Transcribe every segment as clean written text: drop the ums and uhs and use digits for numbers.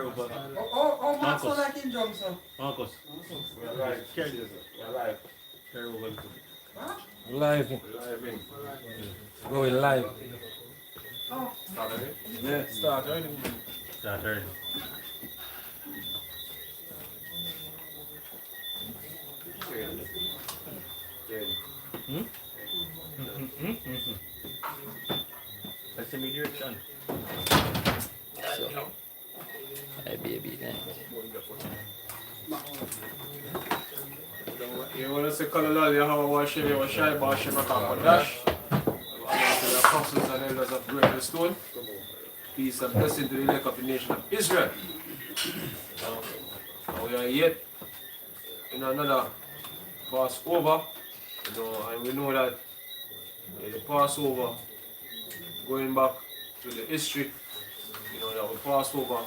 Oh, Mark, so like in jump, so. Marcus. We're live. We're live. Carry over. Huh? Live. We're live in. Going live. Oh. Start already? Yeah, start already. Start early. That's the media direction. So, hey baby, thank You want to say Colonel, you have a worship, you have a shy bar, you have a dash. The apostles and elders of Great the Stone. Peace and blessing to the elect of the nation of Israel. We are yet in another Passover. And we know that the Passover, going back to the history, that we Passover,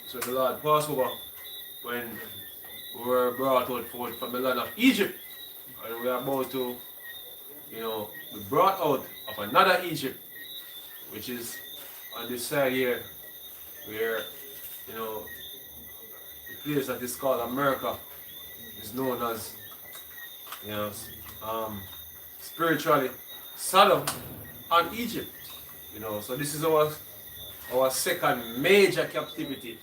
so the Lord Passover, when we were brought out forth from the land of Egypt, and we are about to, be brought out of another Egypt, which is on this side here, where, the place that is called America is known as, spiritually Sodom and Egypt. So this is our second major captivity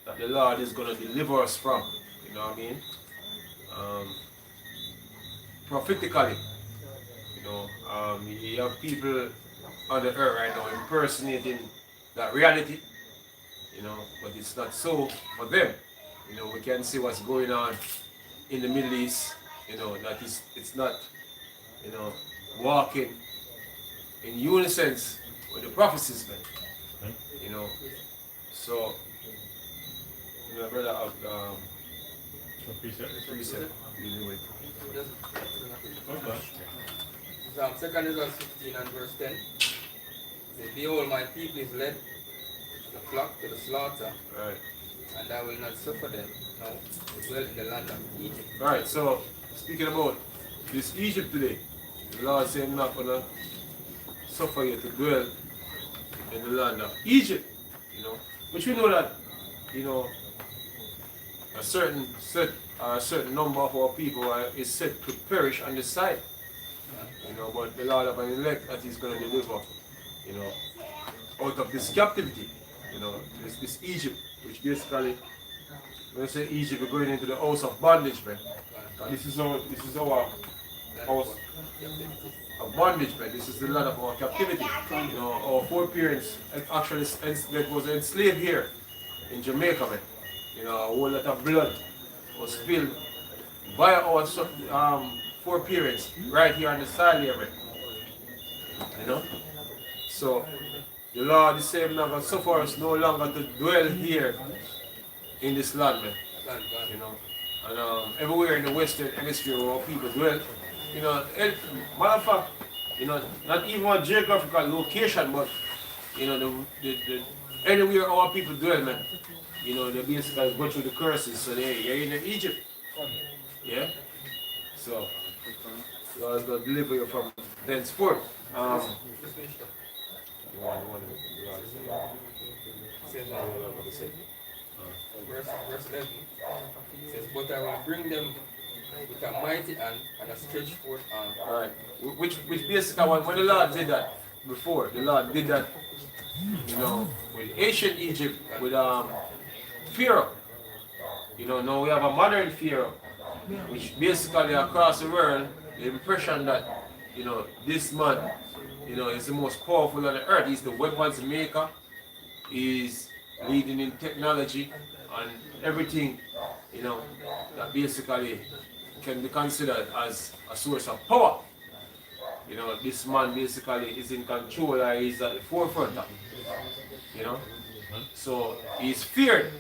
that the Lord is going to deliver us from. You know what I mean? Prophetically, you have people on the earth right now impersonating that reality, but it's not so for them. We can see what's going on in the Middle East, that it's not, walking in unison with the prophecies, man. So, brother, precept, Psalm 2 Israel 16 and verse 10. Say, behold, my people is led the flock to the slaughter, right. and I will not suffer them now to dwell in the land of Egypt. Right, so speaking about this Egypt today, the Lord said I'm not gonna suffer you to dwell in the land of Egypt, which we know that, a certain number of our people is set to perish on this side. But the Lord of an elect that He's going to deliver, out of this captivity, this Egypt, which basically, when I say Egypt, we're going into the house of bondage, man. This is our house of bondage, man. This is the land of our captivity. Our foreparents actually that was enslaved here in Jamaica, man. A whole lot of blood was spilled by our foreparents right here on the side here, man. So the Lord is saying not going to suffer us no longer to dwell here in this land, man. And everywhere in the Western Hemisphere where people dwell, matter of fact, not even a geographical location, but anywhere our people dwell, man. They basically go through the curses, so you're in Egypt. Yeah? So, God is going to deliver you from thenceforth. Verse 11 says, but I will bring them with a mighty hand and a stretched forth arm. Alright. Which basically, when the Lord did that before, the Lord did that, with ancient Egypt, with Pharaoh. Now we have a modern Pharaoh, which basically across the world, the impression that, this man, is the most powerful on the earth. He's the weapons maker, he's leading in technology and everything, that basically can be considered as a source of power. This man basically is in control, or he's at the forefront of it. So he's feared.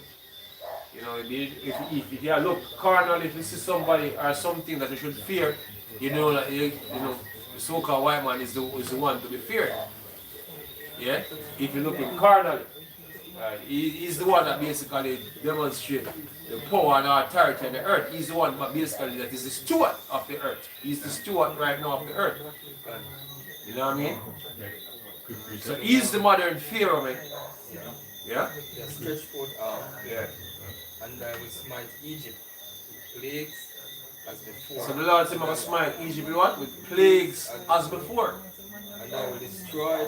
If you look carnal, if you see somebody or something that you should fear, that the so-called white man is the one to be feared. Yeah? If you look in carnal, he's the one that basically demonstrates the power and authority on the earth. He's the one basically that is the steward of the earth. He's the steward right now of the earth. You know what I mean? So he's the modern Pharaoh, man. Yeah? They stretch forth arm, Yeah. and I will smite Egypt, plagues as before. So the Lord said, I'm going to smite Egypt with what? With plagues as before. And I will destroy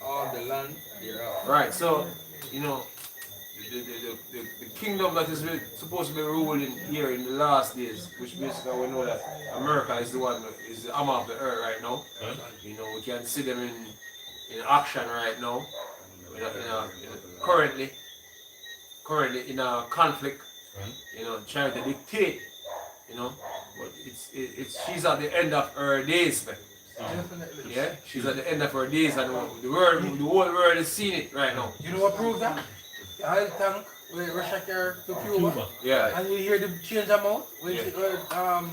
all the land thereof. Right, so, you know, the kingdom that is supposed to be ruling here in the last days, which basically we know that America is the one, is the arm of the earth right now. You know, we can see them in action right now. Currently in a conflict, you know, trying to dictate, you know, but she's at the end of her days, man. Definitely. Yeah, she's at the end of her days, and the whole world is seeing it right now. You know what proves that? The oil tank where Russia carried to Cuba. Yeah, And you hear the change amount when Yeah.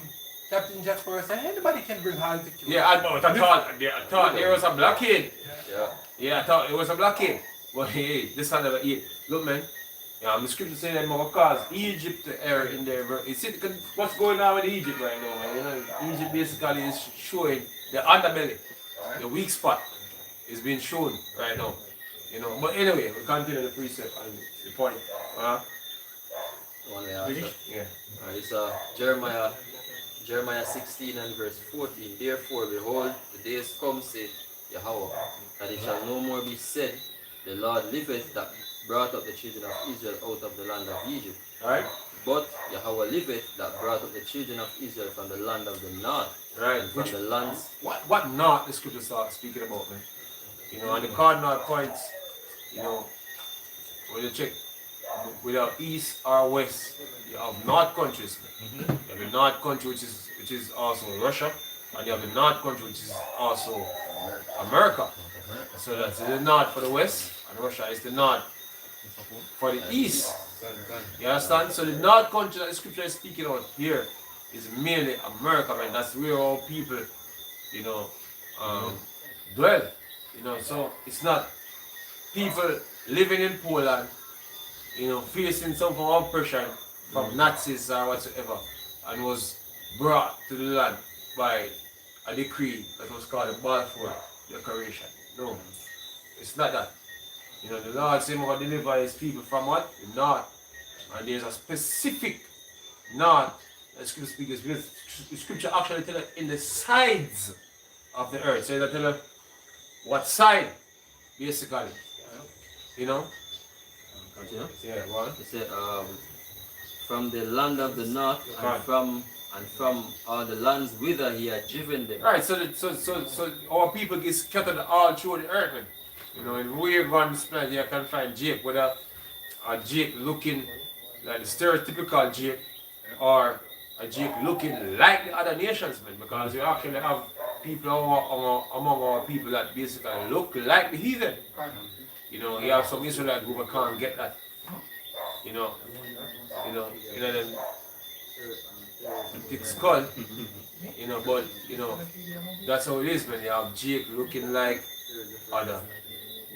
Captain Jasper said anybody can bring oil to Cuba. yeah. I thought there was a blockade. Yeah. Yeah, I thought it was a blockade. But hey, this kind of look, man. Yeah, the scripture saying that more cause Egypt error in there. You see what's going on with Egypt right now, man? You know, Egypt basically is showing the underbelly, the weak spot is being shown right now. You know, but anyway, we continue the precept and the point. Only after. Yeah. It's Jeremiah 16 and verse 14. Therefore, behold, the days come, said Yahweh, that it shall no more be said, the Lord liveth that brought up the children of Israel out of the land of Egypt. Right? But Yahweh liveth that brought up the children of Israel from the land of the north. Right. And from the lands. What not the scripture starts speaking about, man? You know, and the cardinal points, you know, when you check without east or west, you have north countries. You have the north country which is also Russia, and you have the north country which is also America. So that's the north for the west, and Russia is the north for the east. You understand? So the north country that the scripture is speaking about here is mainly America, man. That's where all people, you know, dwell. You know, so it's not people living in Poland, you know, facing some form of oppression from Nazis or whatsoever, and was brought to the land by a decree that was called the Balfour Declaration. No, it's not that. You know, the Lord said going to deliver his people from what? The north. And there's a specific north that scripture speaks, because the scripture actually tells us in the sides of the earth. So it tells us what side, basically. You know? Continue. Yeah, what? It said, from the land of the north and from all the lands whither he had driven them. Right, so our people get scattered all through the earth. Man. You know, in where on this planet you can find Jake, whether a Jake looking like the stereotypical Jake or a Jake looking like the other nations, man, because you actually have people among our people that basically look like the heathen. You know, you have some Israelite group that can't get that. You know, them thick skull. You know, but you know, that's how it is, man. You have Jake looking like other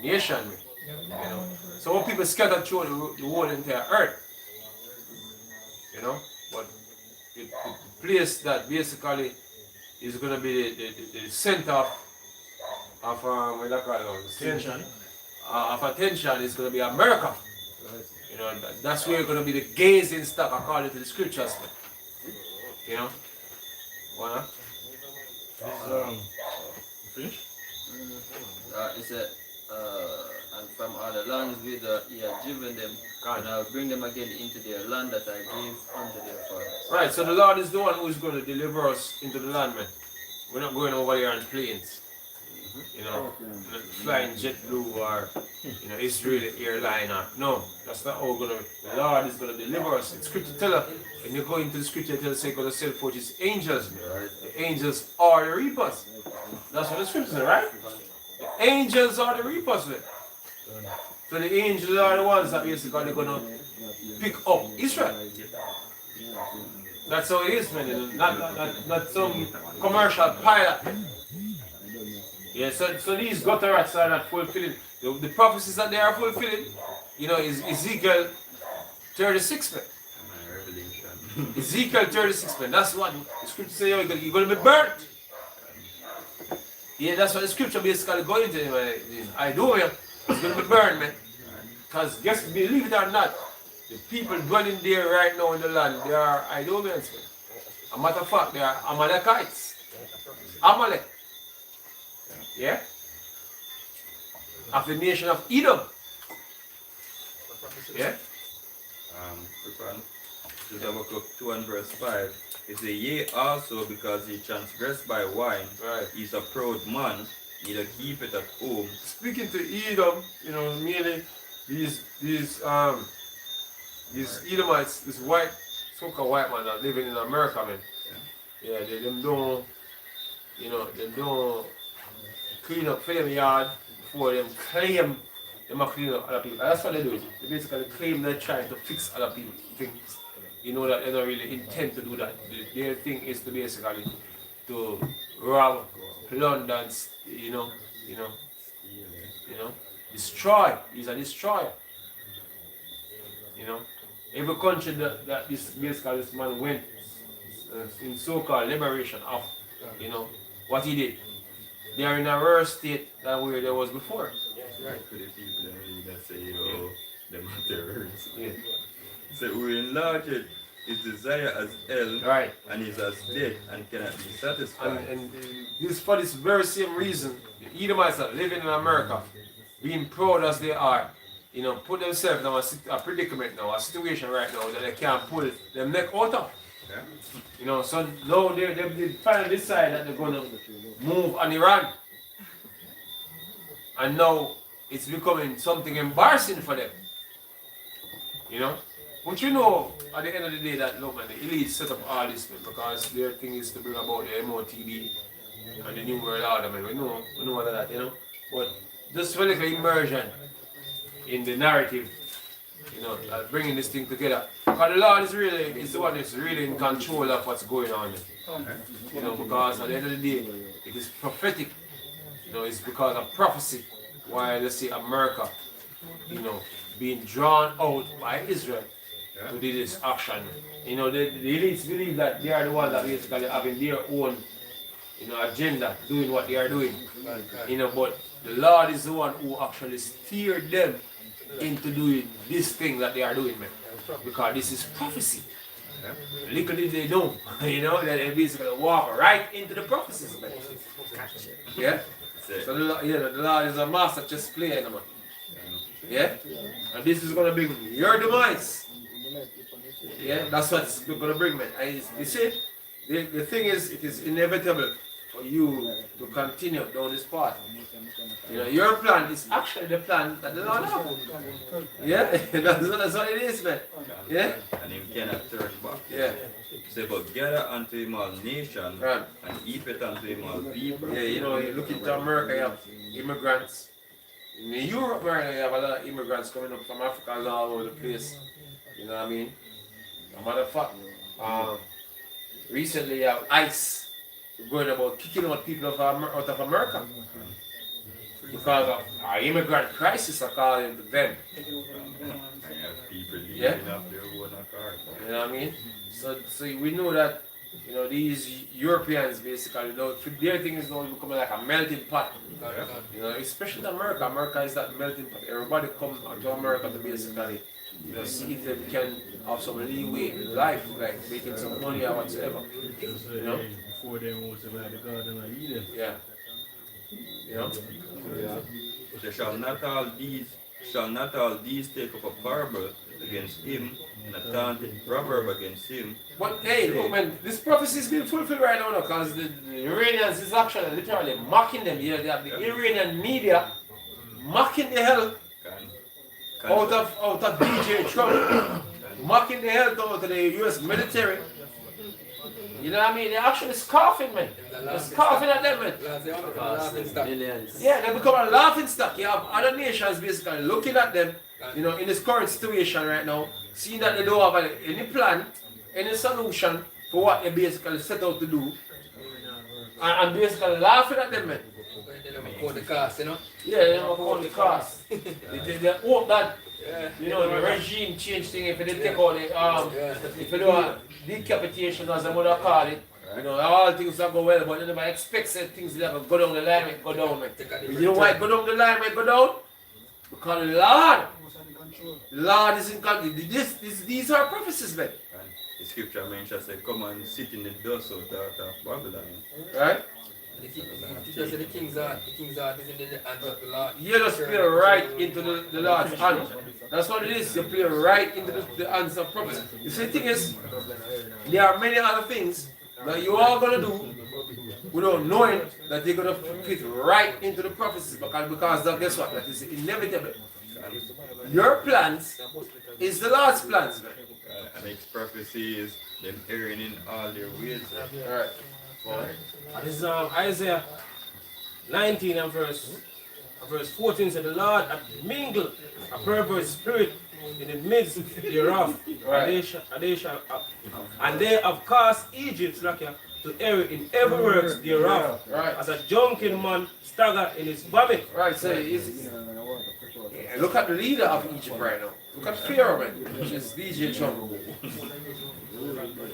nation, man. You know. So when people scatter through the whole entire earth, you know, but the place that basically is going to be the center of what do you call it? Tension. Of attention is going to be America. You know, that's where going to be the gazing stock according to the scriptures. Man. You know, what? Finish? It said, and from all the lands whither he had driven them, God. and I will bring them again into their land that I gave unto their fathers. Right, so the Lord is the one who is going to deliver us into the land, man. We're not going over here on planes. You know, not flying JetBlue or, you know, Israeli airline or, no, that's not how we're going to, the Lord is going to deliver us. The scripture tells us, when you go into the scripture, it tells us, going to send forth his angels, man. Right. The angels are the reapers. That's what the scripture says, right? The angels are the reapers, man. So the angels are the ones that basically going to pick up Israel. That's how it is, man. You know? Not some commercial pilot. Yeah, so these gutter rats are not fulfilling. The prophecies that they are fulfilling, you know, is Ezekiel 36, man. Ezekiel 36, man. That's what the scripture says you're going to be burnt. Yeah, that's what the scripture basically going to. I do it. It's going to be burned, man. Because just believe it or not, the people dwelling there right now in the land, they are Idumeans, man. A matter of fact, they are Amalekites. Amalek. Yeah? Of the nation of Edom. Yeah? Quick one. Just Habakkuk 2 and verse 5. It says, yea, also because he transgressed by wine, Right. he's a proud man, neither keep it at home. Speaking to Edom, you know, merely these Edomites, this white, so-called white man that living in America, man. Yeah, they them don't, you know, them don't clean up for them yard before them claim them are cleaning up other people. That's what they do. They basically claim they're trying to fix other people things. You know that they don't really intend to do that. Their thing is to basically to rob, plunder, and destroy. He's a destroyer. You know, every country that this man went in so-called liberation of, you know, what he did. They are in a worse state than where they was before. Right. For the people that say, oh, them are terrorists. Yeah. So we enlarge it, his desire as hell, Right. and is as dead, and cannot be satisfied. And this for this very same reason, the Edomites are living in America, being proud as they are, you know, put themselves in a predicament now, a situation right now that they can't pull them neck out of. Yeah. You know, so now they finally decide that they're going to move on Iran. And now it's becoming something embarrassing for them. You know? But you know, at the end of the day, that look, man, the elite set up all this, man, because their thing is to bring about the MOTB and the New World Order, man. We know all of that, you know? But just for like immersion in the narrative, you know, bringing this thing together. Because the Lord is the one that's really in control of what's going on. You know, because at the end of the day, it is prophetic. You know, it's because of prophecy why, let's say, America, you know, being drawn out by Israel to do this action. You know, the elites believe that they are the ones that basically having their own, you know, agenda, doing what they are doing. You know, but the Lord is the one who actually steered them into doing this thing that they are doing, man. Because this is prophecy. Little did they know, you know, that they basically walk right into the prophecies, man. Yeah? So the Lord is a master chess player, man. Yeah? And this is going to bring your demise. Yeah? That's what it's going to bring, man. And you see, the thing is, it is inevitable for you to continue down this path. You know, your plan is actually the plan that the Lord has. Yeah? that's what it is, man. Yeah? And him cannot turn back. Yeah. Say, but gather unto him all nations, Right. and heap it unto him all people. Yeah, you know, you look into America, you have immigrants. In Europe, right, you have a lot of immigrants coming up from Africa and all over the place. You know what I mean? As a matter of fact, recently you have ICE going about kicking out people out of America. Because of our immigrant crisis, according to them. I have people leaving Yeah. off their own accord. You know what I mean? So we know that, you know, these Europeans basically, their thing is now becoming like a melting pot. You know, especially America. America is that melting pot. Everybody come to America to basically, you know, see if they can have some leeway in life, like making some money or whatsoever. You know? Before they was about the Garden of Eden. Yeah. You know? So shall not all these take up a parable against him, and a taunted proverb against him? But hey, look, man, this prophecy is being fulfilled right now because the Iranians is actually literally mocking them. You know, they have the Iranian media mocking the hell out of DJ Trump, mocking the hell out of the US military. You know what I mean? They're actually scoffing, man. They're scoffing at them, man. Millions. Yeah, they become a laughing stock. You have other nations basically looking at them, you know, in this current situation right now, seeing that they don't have any plan, any solution for what they basically set out to do, and basically laughing at them, man. They don't count the cost, you know? Yeah, they don't count the cost. They hope that, you know, the regime change thing, if they take out the, if they do a decapitation, as they would call it, you know, all things that go well, but they never expect certain things that go down the line, go down, man. You know why go down the line, go down? Because the Lord is in control. These are prophecies, man. And the scripture mentions say, come and sit in the dust of Babylon. Right? The king's heart is in the hands of the Lord. You just play right into the Lord's hand. That's what it is. You play right into the hands of prophets. You see, the thing is, there are many other things that you are going to do without knowing that you're going to fit right into the prophecies. Because guess what? That is inevitable. Your plans is the Lord's plans, man. And its prophecy is them erring in all their ways. Alright. And this is Isaiah 19 and verse 14 said, the Lord hath mingled a perverse spirit in the midst thereof, and they have cast Egypt to err in every works thereof, Right. as a drunken man stagger in his vomit. Right, so look at the leader of Egypt right now. Look at Pharaoh, man. Which is DJ Trump.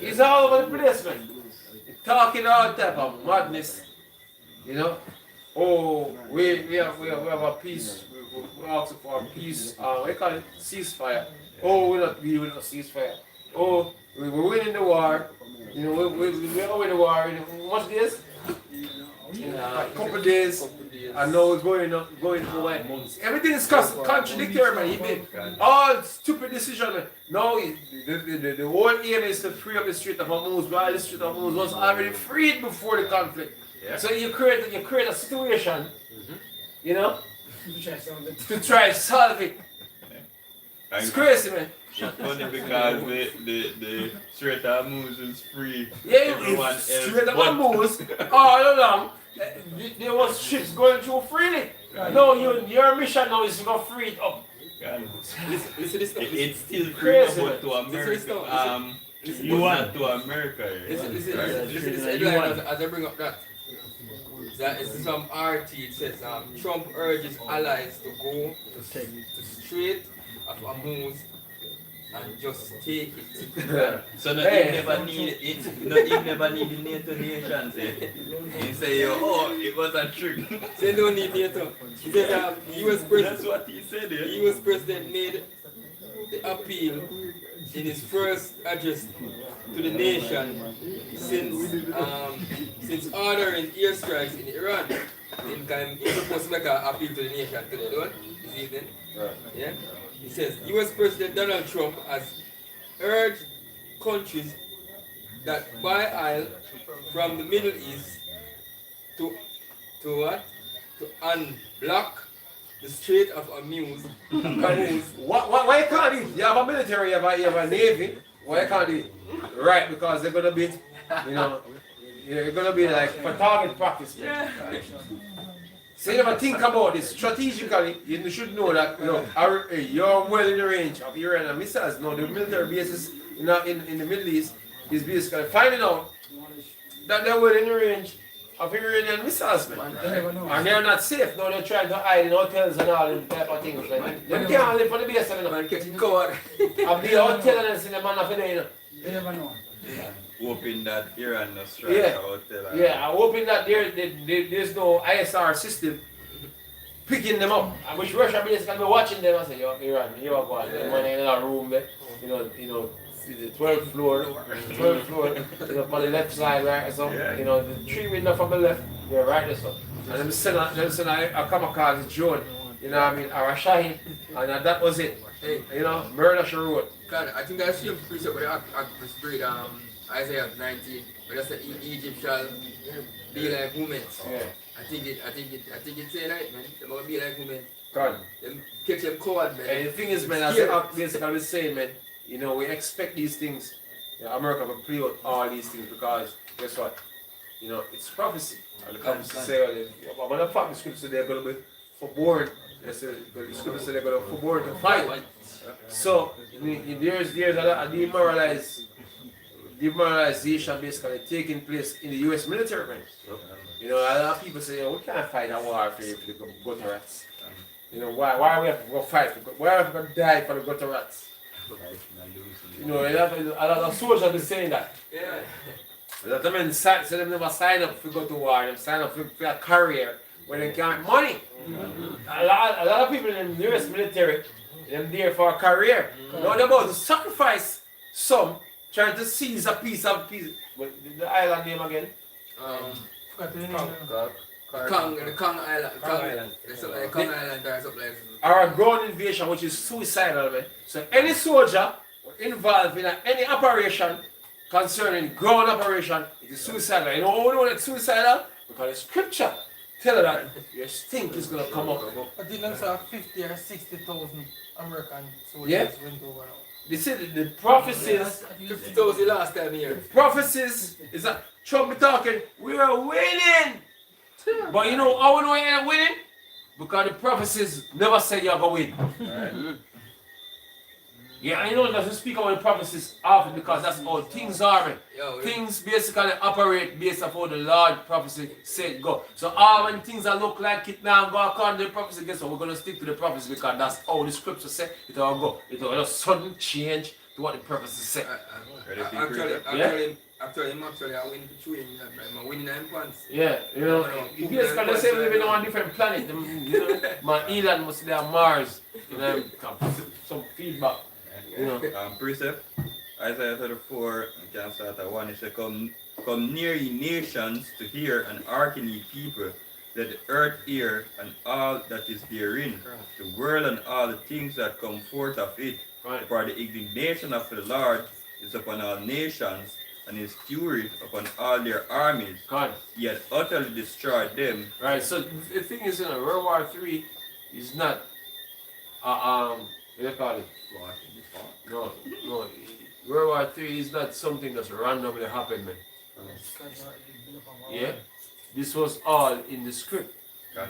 He's all over the place, man. Talking all type of madness. You know? Oh, we have a peace. We're asking for a peace. What do you call it? Ceasefire. Oh, we're not ceasefire. Oh, we're winning the war. You know, we're winning the war in what days? A couple days. And now we're going away. Everything is contradictory, man. He made all stupid decisions. Man. Now the whole aim is to free up the Strait of Hormuz, while the Strait of Hormuz was already freed before the conflict. Yeah. So you create a situation, you know, to try to solve it. It's crazy, man. It's funny because the Strait of Hormuz is free. Yeah, Everyone it's else Strait of but- Hormuz all along. There was ships going through freely. No, your mission now is to go free it up. Listen this stuff. It's still free, Crazy, but to man. America. Listen, You want to America. Listen, right? this headline as I bring up that. That is some RT. It says Trump urges allies to go to Strait of Hormuz and just take it. So not Hey. even never need it. Not even never need the NATO nations. He say, oh, it was a trick. They don't need NATO. He says US That's president. what he said. The Yeah. US president made the appeal in his first address to the nation since ordering airstrikes in Iran. He's supposed to make an appeal to the nation today, don't you? This evening. Right. Yeah? He says US President Donald Trump has urged countries that buy oil from the Middle East to what? To unblock the Strait of Hormuz. Why you can't do it? You have a military, you have a navy. Why you can't do it? Right, because they're gonna be, you know, you're gonna be like for target practice. Man. So you never think about this strategically. You should know that you're well in the range of Iran and missiles. Now the military bases in the Middle East is basically finding out that they're well in the range of Iranian missiles, man. And they're not safe. Now they're trying to hide in hotels and all them type of things. Like, they can't live on the base, you know. Man, catching covered. I'll be a hotel and see the man of the day, you know. You never know. Hoping that Iran no strike Yeah. out there. Yeah, I'm hoping that there's no ISR system picking them up. I wish Russia basically be watching them and say, yo, Iran, you are going. Them man in a room there, you know, see the 12th floor, you know, on the left side, right? So, you know, the 3 window from the left, they're right there, so. And them send a kamikaze drone, you know what I mean, or a Shaheen, and that was it. Hey, You know, murder she wrote. God, I think I see him preach up with the Isaiah 19, but that's the Egypt shall be like women. Yeah. I think it's saying right, man. They're gonna be like women. God. Them catch them covered, man. And the thing is, man, as I was saying, man, you know, we expect these things. You know, America will play out all these things because guess what? You know, it's prophecy. And the prophecy say, when the fact the scripture they're going to be forborn. The scripture say they're going to forborn to fight. So there's a demoralization basically taking place in the U.S. military, man. You know, a lot of people say, we can't fight a war for the gutter rats. You know, why we have to go fight? Why have we got to die for the gutter rats? You know, a lot of soldiers be saying that. Yeah. A lot of men say them never sign up to go to war, them sign up for a career where they get money. A lot of people in the US military, they're there for a career. Now they're about to sacrifice some, trying to seize a piece of But the island name again? Forgot the name. The Kong Island. Kong Island. It's something like Kong Island or something like Or a ground invasion, which is suicidal, man. So any soldier involved in any operation concerning ground operation, it is suicidal. You know how we know it's suicidal? Because the scripture tell you that your stink is going to come up. But didn't say 50 or 60,000 American soldiers Yeah. went over now. They said the prophecies, 50,000 last time here. prophecies is that Trump be talking, we are winning. But you know how we know you're winning? Because the prophecies never say you're going to win. Yeah, and you know, it doesn't speak about the prophecies often because that's how things are, man. Yo, Things basically operate based on how the Lord prophecy said go. So all when things that look like it now go according to the prophecy, guess what? We're going to stick to the prophecy because that's how the scripture said it will go. It will just sudden change to what the prophecy said. Actually, I'm a winning between I'm winning in pants. Yeah, you know, you basically the same living on a different planet. You know, my Elon must be on Mars. You know, some feedback. You know. Precept, Isaiah 34, you can start at 1. It says, come near ye nations to hear and hearken ye people. Let the earth hear and all that is therein, the world and all the things that come forth of it. Right. For the indignation of the Lord is upon all nations, and his fury upon all their armies. God. He has utterly destroyed them. Right, so the thing is, you know, World War III is not, what do you call it? No. World War III is not something that's randomly happened, man. Yeah? This was all in the script.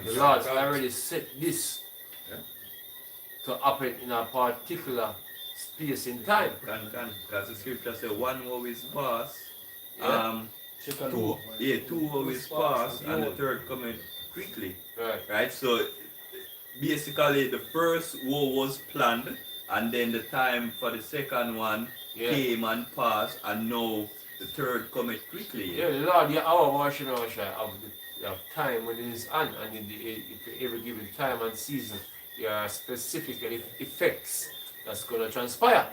The Lord already set this to happen in a particular space in time. Because the scripture says one woe is past, Yeah. two woe is past, and the third coming quickly. Right? So basically the first woe was planned, and then the time for the second one came and passed, and now the third coming quickly. Yeah, the Lord, our washing of time when it is on, and in every given time and season, there are specific effects that's going to transpire.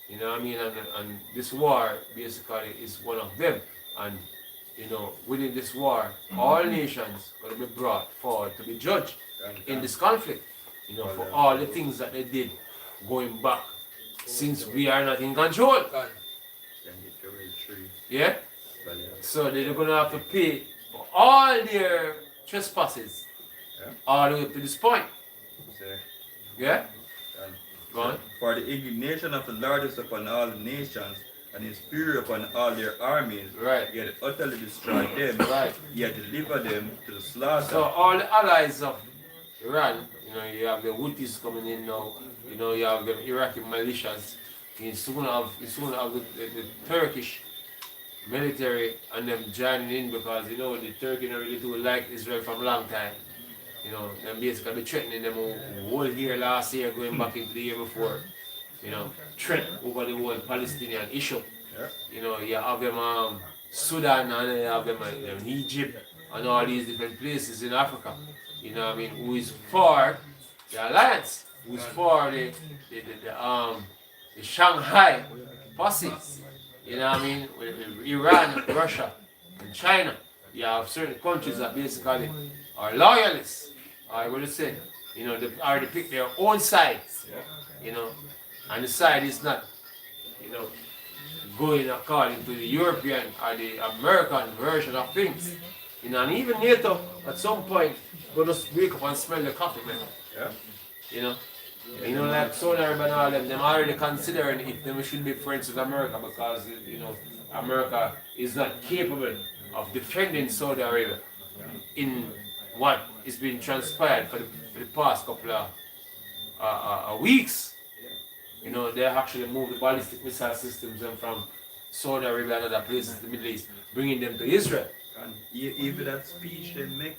You know what I mean? And this war basically is one of them. And you know, within this war, all nations are going to be brought forward to be judged in this conflict. You know, for all the things that they did going back, since we are not in control. Yeah? So they're going to have to pay for all their trespasses all the way up to this point. Yeah? Go on. For the indignation of the Lord is upon all the nations, and his fury upon all their armies. Right. He had utterly destroyed them. Right. He had delivered them to the slaughter. So all the allies of Iran, you know, you have the Houthis coming in now, you know, you have the Iraqi militias, you soon have the Turkish military and them joining in because, you know, the Turkey don't really do like Israel from a long time. You know, and basically be threatening them whole year last year going back into the year before. You know, threat over the whole Palestinian issue. You know, you have them Sudan and you have them in Egypt and all these different places in Africa. You know what I mean? Who is for the alliance? Who is for the Shanghai posses? You know what I mean? With Iran, Russia, and China. You have certain countries that basically are loyalists. I would say, you know, they already pick their own sides. You know, and the side is not, you know, going according to the European or the American version of things. You know, and even NATO at some point gonna wake up and smell the coffee, man. You know, like Saudi Arabia and all them already considering if they should be friends with America because, you know, America is not capable of defending Saudi Arabia in what is being transpired for the past couple of weeks. You know, they actually moved the ballistic missile systems from Saudi Arabia and other places in the Middle East, bringing them to Israel. And even that speech they make,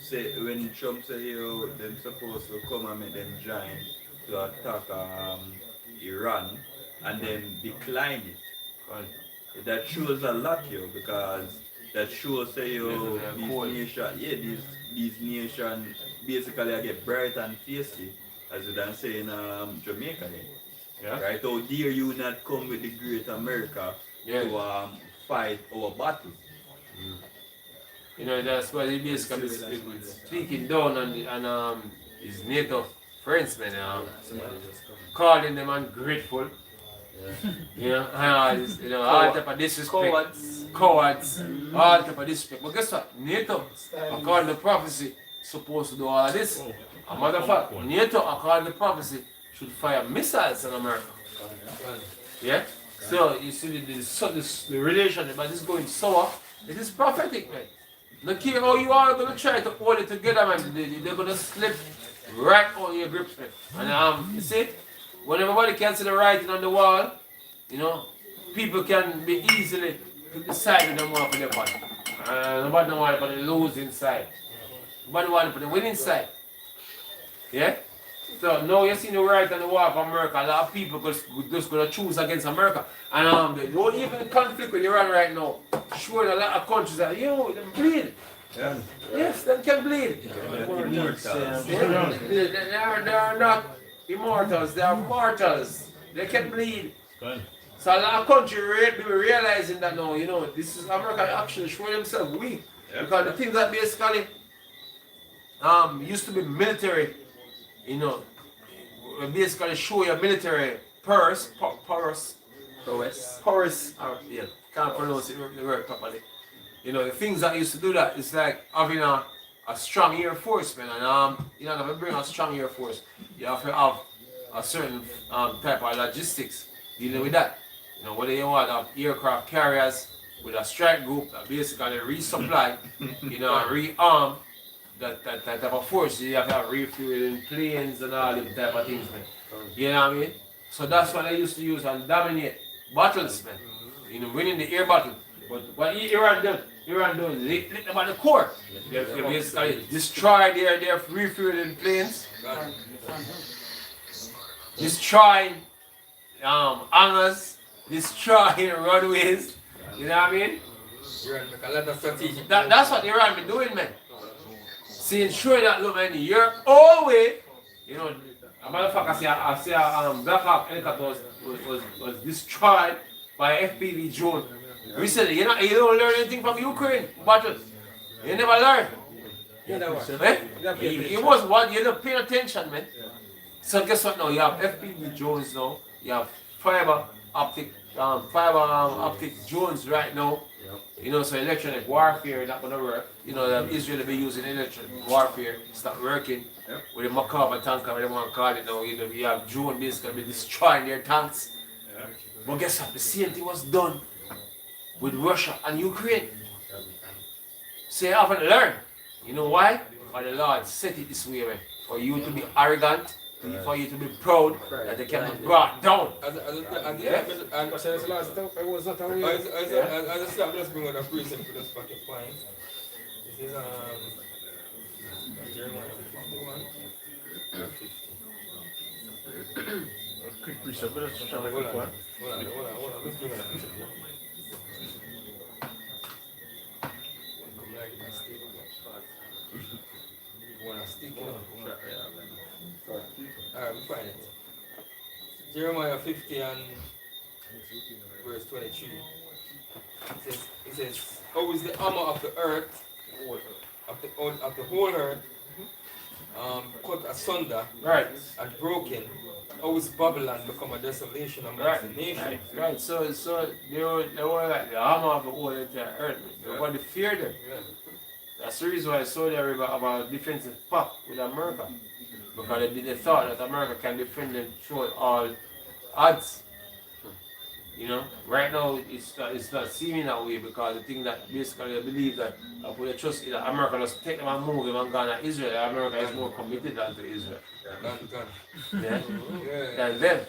say when Trump say, them supposed to come and make them join to attack Iran, and then decline it. Right. That shows a lot, because that shows say, these these nations basically I get bright and feisty, as we done say in Jamaica. Yeah. Right? How dare you not come with the great America to fight our battle? You know, that's why he basically speaking down on his native friends, man. Calling them ungrateful. You know, all type of disrespect. Cowards. All type of disrespect. But guess what? NATO, according to prophecy, supposed to do all of this. A matter of fact, NATO, according to prophecy, should fire missiles on America. Yeah? So, you see the relationship, but it's going sour. It is prophetic, man. Look here how you are going to try to hold it together, man. They're going to slip right out of your grips, man. And you see, when everybody can see the writing on the wall, you know, people can be easily decide when they want for their body. Nobody don't want to put the losing side. Nobody want to put the winning side. Yeah? So now you see the right on the wall of America, a lot of people just going to choose against America. And they don't even conflict with Iran right now. Sure, a lot of countries that, yo, they bleed. Yeah. Yes, they can bleed. They are not immortals, they are mortals. They can bleed. So a lot of countries realizing that now, you know, this is America actually showing themselves weak. Because the things that basically used to be military, you know, basically show your military prowess. Yeah, can't pronounce the word properly. You know, the things that used to do that, it's like having a strong air force, man. And you don't have to bring a strong air force. You have to have a certain type of logistics dealing with that. You know, whether you want to have aircraft carriers with a strike group that basically resupply, you know, and rearm that type of force. You have to have refueling planes and all them type of things, man. You know what I mean? So that's what they used to use and dominate battles, man. You know, winning the air battle. But what Iran done, they lit them at the core. They basically destroy their refueling planes, destroying hangars, destroying runways. You know what I mean? Iran make a lot of strategic. That's what Iran been doing, man. Seeing sure that look, man, you're always, you know, a matter of fact, I see Black Hawk helicopter was destroyed by FPV drone. Recently, you don't learn anything from Ukraine battle. You never learn. You must what you're not paying attention, man. So guess what now? You have FPV drones now. You have fiber optic drones right now. You know, so electronic warfare not gonna work. You know, Israel will be using electronic warfare. It's not working. With the Macabre tank, whatever you want to call it now, you know, you have drone basically destroying their tanks. But guess what? The same thing was done with Russia and Ukraine. So you haven't learned. You know why? For the Lord set it this way, man. For you to be arrogant, for you to be proud, that they can be brought down. As a start, let's bring out a precept for this fucking point. This is Jeremiah 51. Quick precept, but that's not a quick one. Hold on. Let's bring out a precept. Alright, we find it. Jeremiah 50 and verse 23. It says, how is the armor of the earth, of the whole earth, cut asunder and broken? How is Babylon become a desolation amongst the nations? Right. So they were like the armor of the whole entire earth. Nobody feared them. That's the reason why Saudi Arabia have a defensive pact with America. Because they thought that America can defend them through all odds. You know, right now it's not seeming that way because the thing that basically they believe that put their trust in that America just take them and move them and go to Israel. America is more committed than to Israel. Yeah? Than them.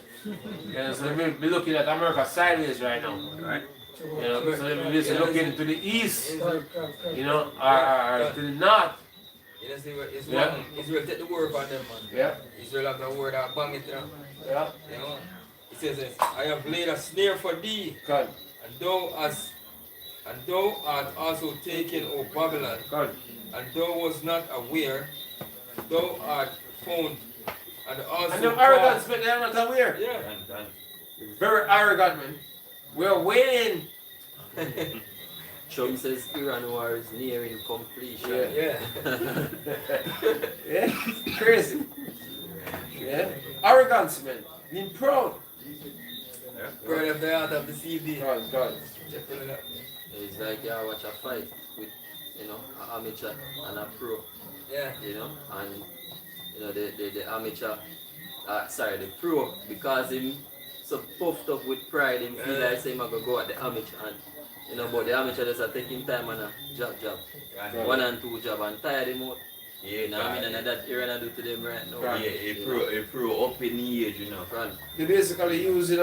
Yeah, so they be looking at America sideways right now. Right? You know, so they be looking to the east, you know, or to the north. You know, Israel take the word from them, man. Yeah. Israel have the word that bang it down. Yeah. You know? It says this, I have laid a snare for thee, God. and thou hast And thou art also taken, O Babylon, God. and thou was not aware, thou art found, and also And them arrogance, man, they're not aware. Yeah. Very arrogant, man. We're waiting. Trump says Iran war is nearing completion. Yeah. Yeah. Yeah, crazy. Yeah, arrogance, man. Being proud. Burn up the heart of the CD. God. It's like you watch a fight with, you know, an amateur and a pro. Yeah. You know, and you know the amateur, the pro, because him so puffed up with pride, him feel like say him a go at the amateur, and you know, but the amateur just a taking time and a job, one and two job, and tired him out. Yeah, You know what I mean? And that Iran do to them right now. Yeah, it pro up in the age, you know. They basically using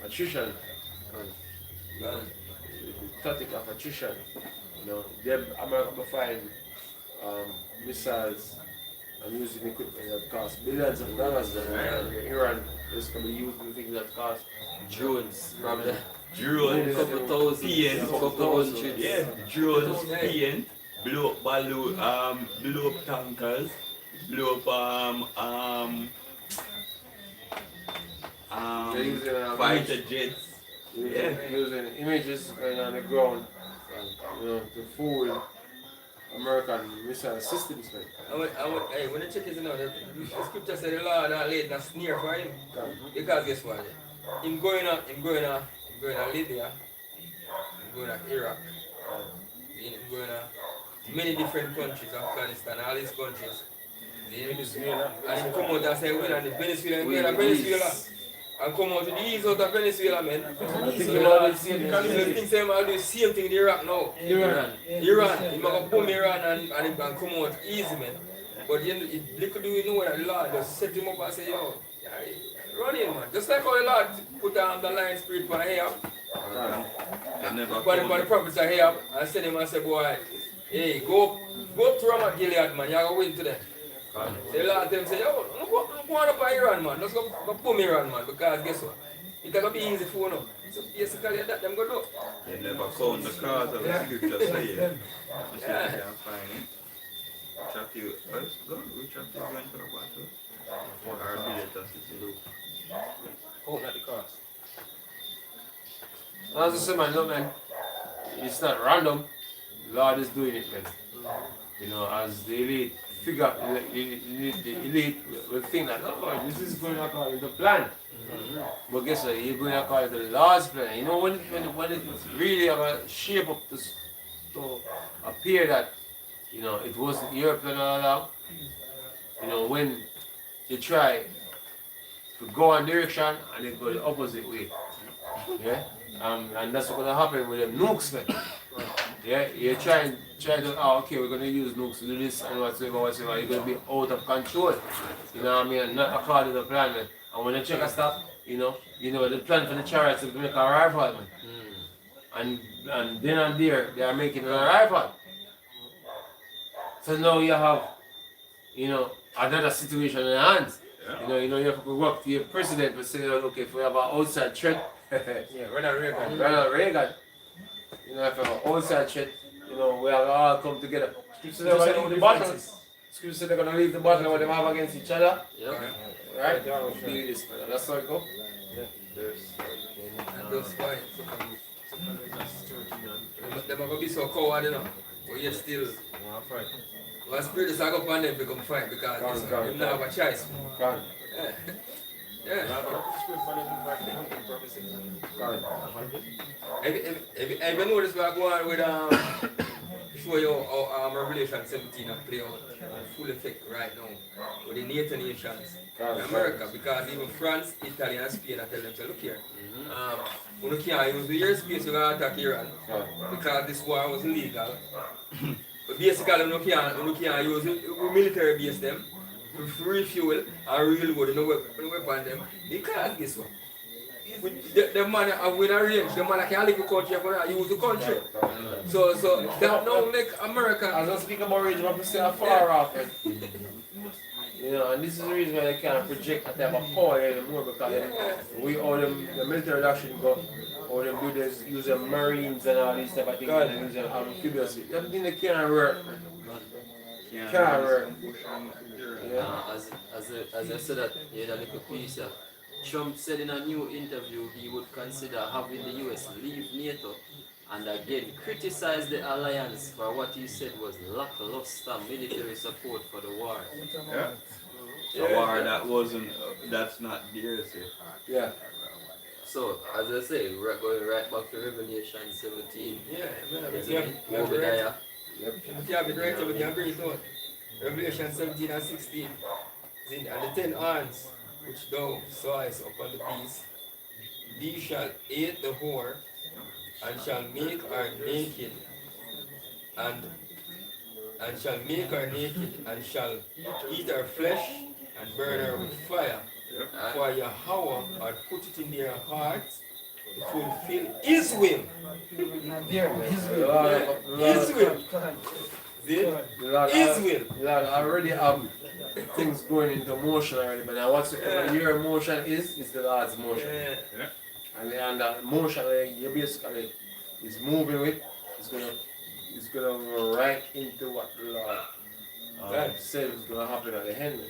attrition. Tactic of attrition. You know, them America find missiles and using equipment that cost billions of dollars, and Iran is going to be using things that cost Drones, probably. Drones, Couple thousand, PN, couple hundred. yeah, drones, PN, blow up balloon, blow up tankers, blow up they're using fighter jets. using images going on the ground, you know, to fool American missile systems, man. Hey, when you check it out, the scripture said the Lord had laid a snare for him. Because guess what? Him going to Libya, him going to Iraq, him going to many different countries, Afghanistan, all these countries. And he come out and say, we're in Venezuela, we're in Venezuela. And come out to the east out of Venezuela, man. I think he will do the same thing in Iraq now. Iran. He's going to boom Iran and he can come out easy, man. But little do we know that the Lord just set him up and say, yo, run in, man. Just like how the Lord put the lion spirit for Ahab. But the prophets are here and send him and say, boy, hey, go up to Ramat Gilead, man. You're going to win today. The Lord them say, yo, go on up by Iran, man. Let's go boom Iran, man. Because guess what? It's going to be easy for you. So basically, that them go do. They never count the cards of the scripture saying. Yeah. Can't find it. Chapter, which chapter going to the water? Our villagers is in. Count at the cost. As I say, man, look, man, it's not random. The Lord is doing it, man. You know, as the elite figure, the elite will think that, oh, this is going according to the plan. But guess what? You're going according to the Lord's plan. You know, when it's really about shape up to appear that, you know, it wasn't your plan all along. You know, when you try to go one direction and it go the opposite way. Yeah? And that's what's going to happen with them nukes, man. Yeah? You try to, okay, we're going to use nukes to do this and whatsoever. You're going to be out of control. You know what I mean? And not according to the plan, man. And when the checker stop, you know the plan for the chariots is to make a arrival, man. And then and there, they are making an arrival. So now you have, you know, another situation in your hands. Yeah. You know, you have to work to your president to say, okay, if we have an outside threat, yeah, Ronald Reagan. You know, if we have an outside threat, you know, we have all come together. Scripture they're going to leave the battle. Scripture they're going to leave the battle what they have against each other. Yeah. Right? Deal this, man. That's how it go. Yeah. And those fights. They're going to be so coward, you know. But yet still. Well, spirits are going to find them to come fight because they don't have a choice. Yeah. Have you noticed what going on with show you how Revelation 17 have played out full effect right now with the NATO nations in America, because even France, Italy and Spain are telling them to look here. We can't use the airspace to attack Iran because this war was illegal. But basically we can't use the military base them to refuel and real good weapon them, because guess what? The man win a range, the man can leave the country and use the country. So that now make America. As I speak about range, I'm say far off. You know, and this is the reason why they can't project a type of power anymore because we all them the military doctrine go, all them do this use them marines and all these type of things and use them amphibious. Everything they can't work. Can't work. Yeah. As I said that, you had a little piece. Trump said in a new interview he would consider having the US leave NATO and again criticize the alliance for what he said was lackluster military support for the war. Yeah. A war that wasn't, that's not there, see. Yeah. So, as I say, we're going right back to Revelation 17. Yeah, Obadiah. you have it right over there, bring it out. Revelation 17 and 16. And the 10 horns which thou sawest upon the beast, thee shall eat the whore, and shall make her naked, and shall make her naked, and shall eat her flesh, and burn her with fire. For Yahweh had put it in their hearts to fulfill His will. His will. His will. Lord, I already have things going into motion already, but now what's your emotion is the Lord's motion. And that motion you basically is moving with, it's gonna go right into what the Lord said is gonna happen at the end.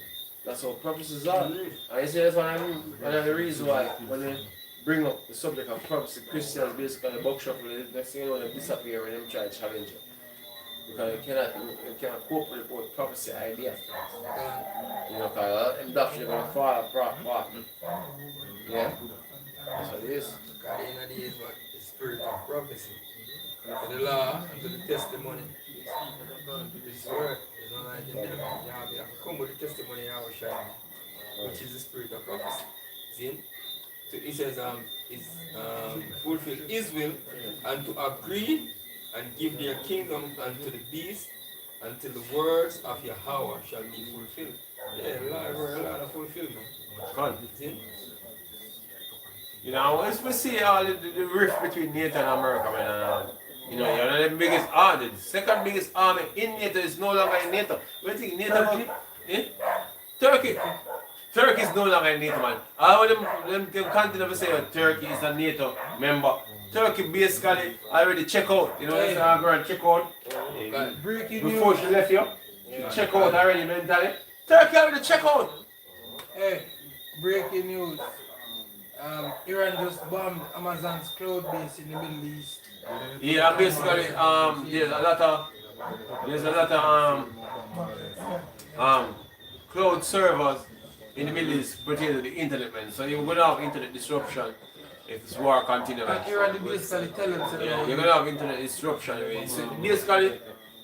That's how prophecies are. And you see that's one of the reasons why when they bring up the subject of prophecy, Christians basically buck shuffle, the next thing you know they disappear when they try to challenge it. Because you cannot cope with the prophecy idea. You know, because them doctrine going to fall apart. Yeah? That's what it is. God in the days what the spirit of prophecy. To the law and to the testimony. This word is not like in them. You have to come with the testimony of our shine, which is the spirit of prophecy. See? So it says fulfill His will and to agree and give their kingdom unto the beast until the words of Yahweh shall be fulfilled. Yeah, a lot of fulfillment. See? You know, once we see all the rift between NATO and America, man, you know, you're the biggest army. The second biggest army in NATO is no longer in NATO. What do you think NATO Turkey. Turkey is no longer in NATO, man. All them continue to say Turkey is a NATO member. Turkey basically already check out. You know, that's how girl check out. Breaking Before news. she left you, she check out already mentally. Turkey already check out. Hey, breaking news. Iran just bombed Amazon's cloud base in the Middle East. Yeah, basically, there's a lot of cloud servers in the Middle East pertaining to the internet, man. So you're gonna have internet disruption if this war continues. And Iran basically telling them. Yeah, you're gonna have internet disruption. I mean, so basically,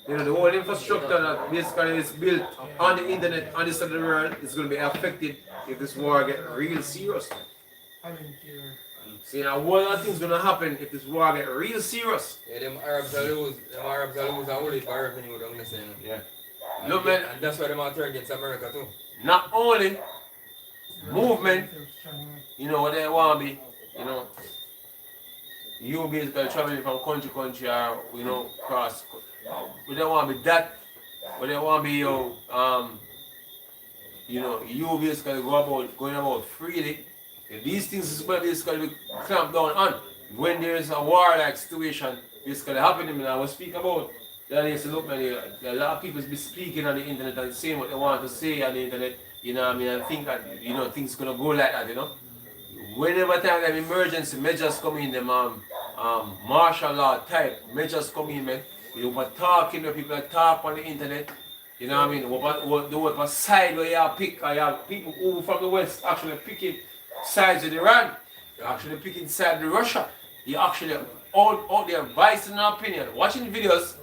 you know, the whole infrastructure that basically is built on the internet on this side of the world is gonna be affected if this war gets real serious. I didn't care. See, now one of the things gonna happen if this war get real serious. Yeah, them Arabs are lose only for revenue down the same. Yeah. And, Look, man, and that's why them are turn against America too. not only movement, you know, what they want to be, you know, you basically traveling from country to country or, you know, cross. We don't want to be that, but they want to be, you know, you basically going about freely. And these things is basically be clamped down on. When there is a war-like situation basically happening, and I was speaking about, that is, look, man, a lot of people be speaking on the internet and saying what they want to say on the internet, you know what I mean, and think that, you know, things going to go like that, you know. Whenever time them emergency measures come in, them martial law type measures come in, man, you were talking to people that talk on the internet, you know what I mean, what side where you have pick, or you have people who from the west actually picking sides of Iran, you're actually picking sides of Russia, you actually out there voicing an opinion, watching videos,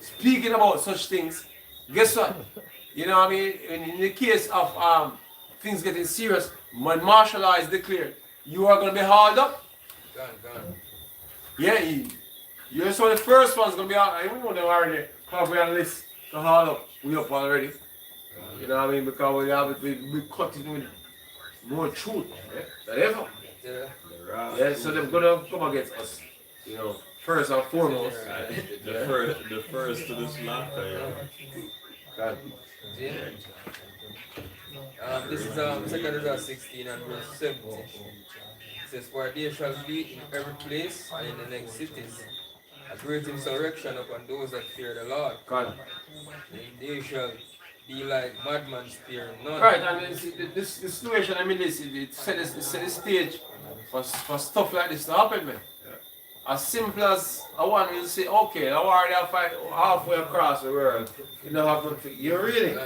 speaking about such things. Guess what? You know what I mean? In the case of things getting serious, when martial law is declared, you are going to be hauled up. Gone. Yeah, you're so the first one's going to be out. I don't know they're already probably on the list to haul up. We up already. You know what I mean? Because we have it, we cut it with more truth than ever. Yeah, so they're going to come against us. You know, first and foremost. The first to the slaughter, yeah. God. This is 2nd Ezra 16 and verse 17. It says, "For they shall be in every place and in the next cities a great insurrection upon those that fear the Lord. God. And they shall be like madmen sparing none." Right, and this situation, I mean, it set the stage for stuff like this to happen, man. As simple as I want to say, okay, I already have fight halfway across the world. You don't have nothing. You really?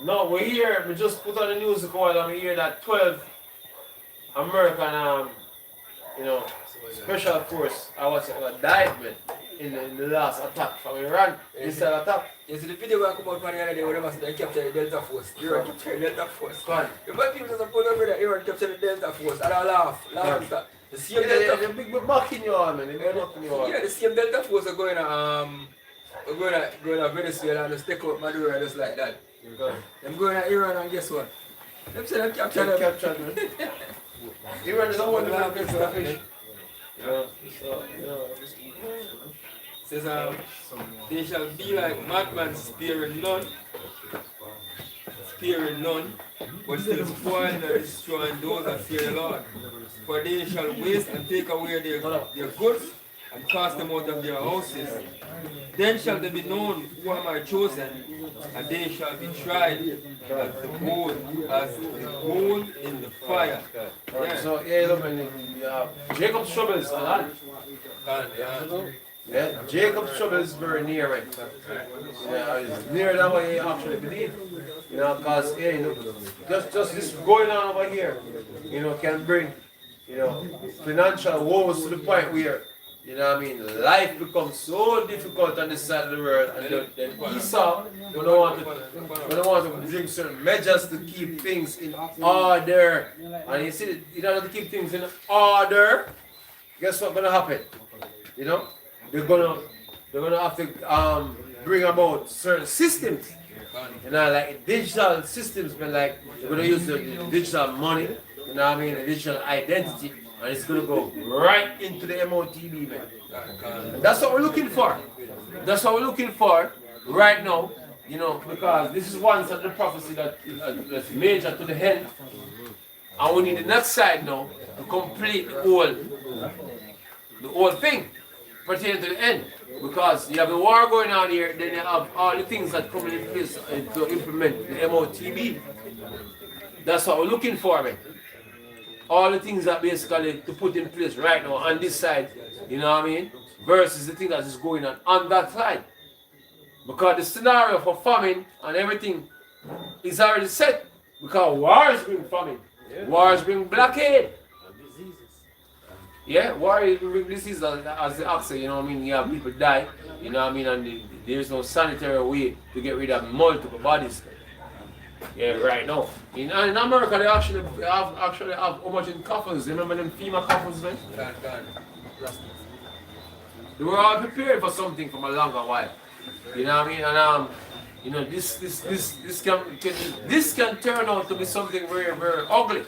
No, we're here. We just put on the news going and we hear that 12 American, special force, died, man, in the last attack from Iran. Missile attack. You see the video will come out from the other day where they capture the Delta Force. Iran capture the Delta Force. Go on. The bad people just put over there, Iran capture the Delta Force. And I laugh at that. The same Yeah, Delta the big back in your arm, man. They big back in your arm. Yeah, the same Delta Force are going to Venezuela and just take out Maduro just like that. Them going to Iran and guess what? Them say them capture them. Captured, man. Iran is the one that gets the fish. Says they shall be like madmen sparing none, but still spoiling and destroying those that fear the Lord. For they shall waste and take away their goods and cast them out of their houses. Then shall they be known who are my chosen, and they shall be tried as the gold in the fire. Yeah. So, yeah, look, man, Jacob's trouble is a lot. Yeah, Jacob's trouble is very near, right? Yeah, it's nearer than what you actually believe. Because, just this going on over here, can bring, financial woes to the point where, life becomes so difficult on this side of the world, and then Esau, we don't want to bring certain measures to keep things in order. And you see, in order to keep things in order, guess what's gonna happen? They're gonna have to bring about certain systems. Like digital systems, but like they're gonna use the digital money, the digital identity, and it's gonna go right into the MOTB, man. And that's what we're looking for. That's what we're looking for right now, because this is one of the prophecy that's major to the end, and we need the next side now to complete the whole thing pertaining to the end. Because you have the war going on here, then you have all the things that come in place to implement the MOTB. That's what we're looking for, man. All the things that basically to put in place right now on this side, versus the thing that is going on that side. Because the scenario for famine and everything is already set. Because wars bring famine, wars bring blockade. Yeah, war bring disease as the oxen, you have people die, and there's no sanitary way to get rid of multiple bodies. Yeah, right now. In America, they actually have how much in coffins. Remember them FEMA coffins, man? They were all prepared for something from a longer while. And this can turn out to be something very, very ugly.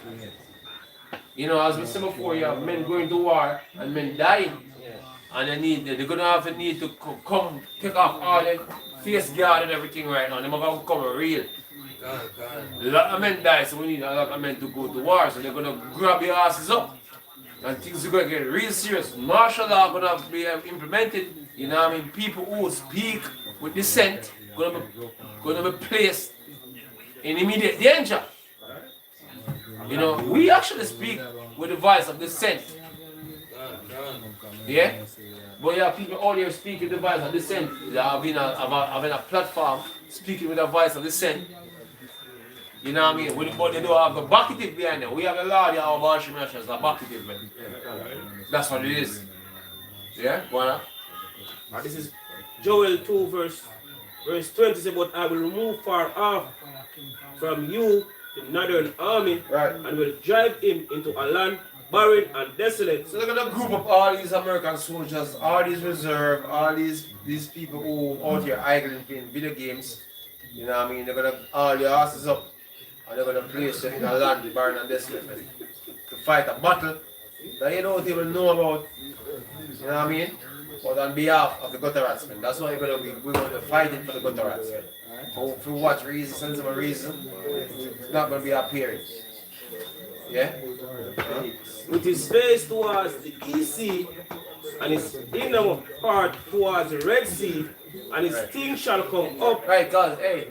As we said before, you have men going to war and men dying. And they're gonna have the need to come take off all their face guard and everything right now. They're gonna come real. A lot of men die, so we need a lot of men to go to war. So they're gonna grab your asses up. And things are gonna get real serious. Martial law gonna be implemented. People who speak with dissent gonna be placed in immediate danger. We actually speak with the voice of dissent. Yeah? But you have people all here speaking the voice of dissent. They have having a platform speaking with the voice of dissent. But they don't have the bucketive behind them. We have a law here, our Bashim as a bucketive, man. That's what it is. Yeah? What? This is Joel 2 verse 20 says, "But I will remove far off from you the northern army, and will drive him into a land barren and desolate." So they're gonna group up all these American soldiers, all these reserve, all these people who out here idling playing video games. They're gonna all their asses up, and they're gonna place them in a land barren and desolate, man, to fight a battle that you don't even know about. But on behalf of the gutter rats, man. That's why we're going to fight it for the gutter rats, man. For what reason, sense of a reason. not going to be appearing. Yeah? With his face towards the east sea, and his inner part towards the Red Sea, and his thing shall come up. Right, because, hey,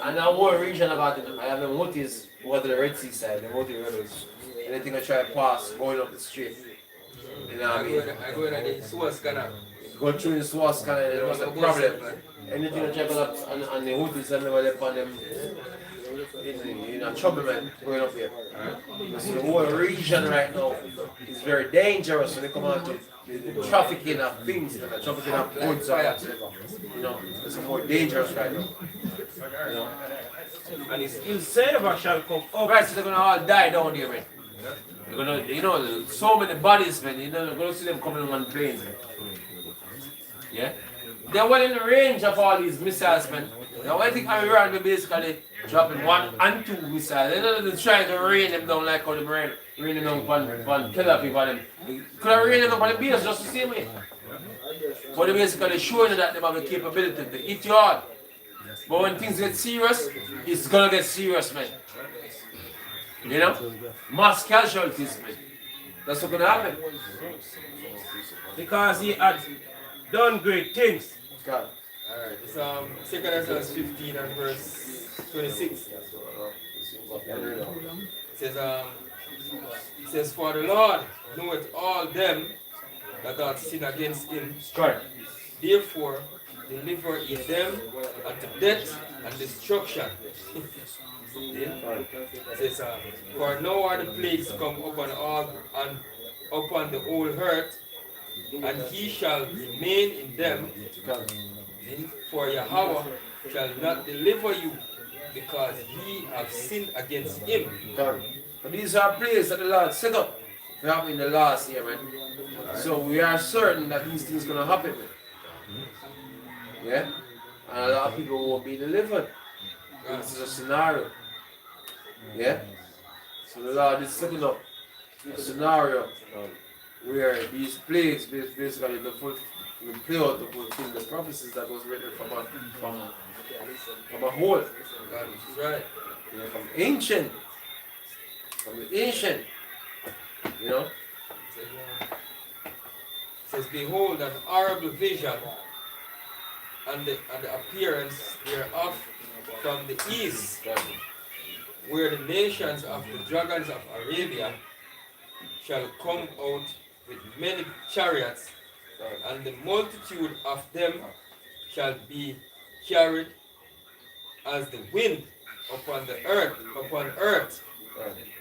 and our whole region about it, I have the motives over to the Red Sea side, the motive rebels. Anything I try to pass, going up the street. You know what I mean? I go in the Suez Canal. Go through the Suez Canal, and there was a problem. Anything I try to go up on the motives and never left on them. In trouble, man, going up here. Because the whole region right now is very dangerous when they come out to the trafficking of things, the trafficking of goods or whatever. You know, it's more dangerous right now. You know. And his silver shall come up. Right, so they're gonna all die down here, man. They're gonna, you know, so many bodies, man. You know, you're gonna see them coming on planes, man. Yeah? They're well in the range of all these missiles, man. Now, I think Iran will basically dropping 1 and 2 missiles. They're not trying to rain them down like how they rain them down on Tel Aviv for them. They could have rained them down on the base just the same way. But they basically showing you that they have the capability to hit you hard. But when things get serious, it's gonna get serious, man. You know? Mass casualties, man. That's what's gonna happen. Because he had done great things. God. Alright, it's 2 Corinthians 15 and verse 26. It says, for the Lord knoweth all them that have sinned against him. Correct. Therefore, deliver he them unto death and destruction. It says, for now are the plagues come upon all and upon the whole earth, and he shall remain in them. For Yahweh shall not deliver you, because ye have sinned against him. But these are places that the Lord set up to happen in the last year, man. So we are certain that these things are going to happen. Yeah? And a lot of people won't be delivered. This is a scenario. Yeah? So the Lord is setting up a scenario where these plagues basically will play out to fulfill the prophecies that was written from a whole. Right. You know, from ancient. From the ancient. You know? It says, behold, an horrible vision, and the appearance thereof from the east, where the nations of the dragons of Arabia shall come out with many chariots, and the multitude of them shall be carried as the wind upon earth,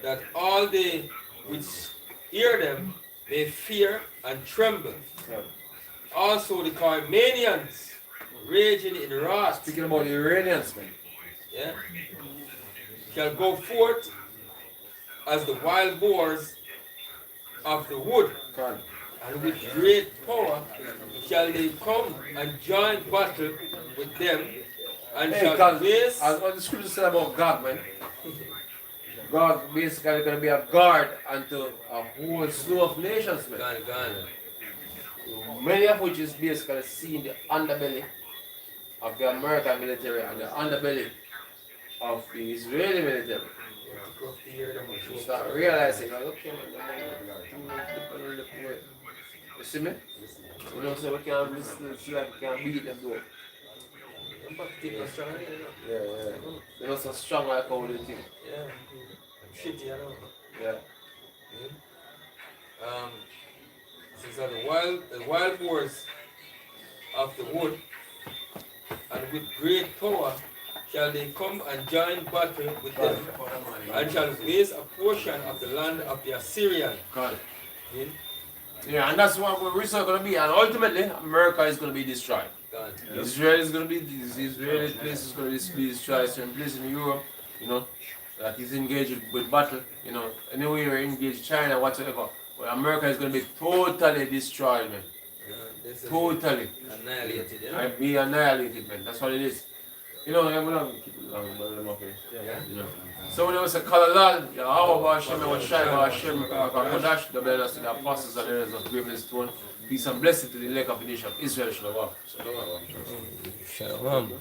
that all they which hear them may fear and tremble. Also the Carmanians raging in wrath. Speaking about the Iranians, man. Yeah, shall go forth as the wild boars of the wood, and with great power shall they come and join battle with them, and shall face. As what the scripture said about God, man. God basically going to be a guard unto a whole slew of nations, man. Many of which is basically seen the underbelly of the American military and the underbelly of the Israeli military. You start realizing, okay, you see me? You know, so we can't listen, see like we can't beat them though. Yeah. They're not so strong like how they think. Yeah. Shitty, I know. Yeah. These are the wild boars of the wood, and with great power shall they come and join battle with them, and shall waste a portion of the land of the Assyrian. God. Yeah, and that's what we're going to be. And ultimately, America is going to be destroyed. God. Israel is going to be, the Israeli place is going to be destroyed. Certain places in Europe, you know, that is engaged with battle, you know, anywhere engaged, China, whatsoever. But America is going to be totally destroyed, man. Totally. Annihilated, yeah? And be annihilated, man. That's what it is. You know, we're not going to keep it long, but I'm okay. You know. So when it was a Kalal, Yahweh Hashem, wa Shai Hashem, Kodash, the blessed to the apostles and elders of Graven's throne, peace and blessing to the elect of the nation of Israel. Shalom. Shalom.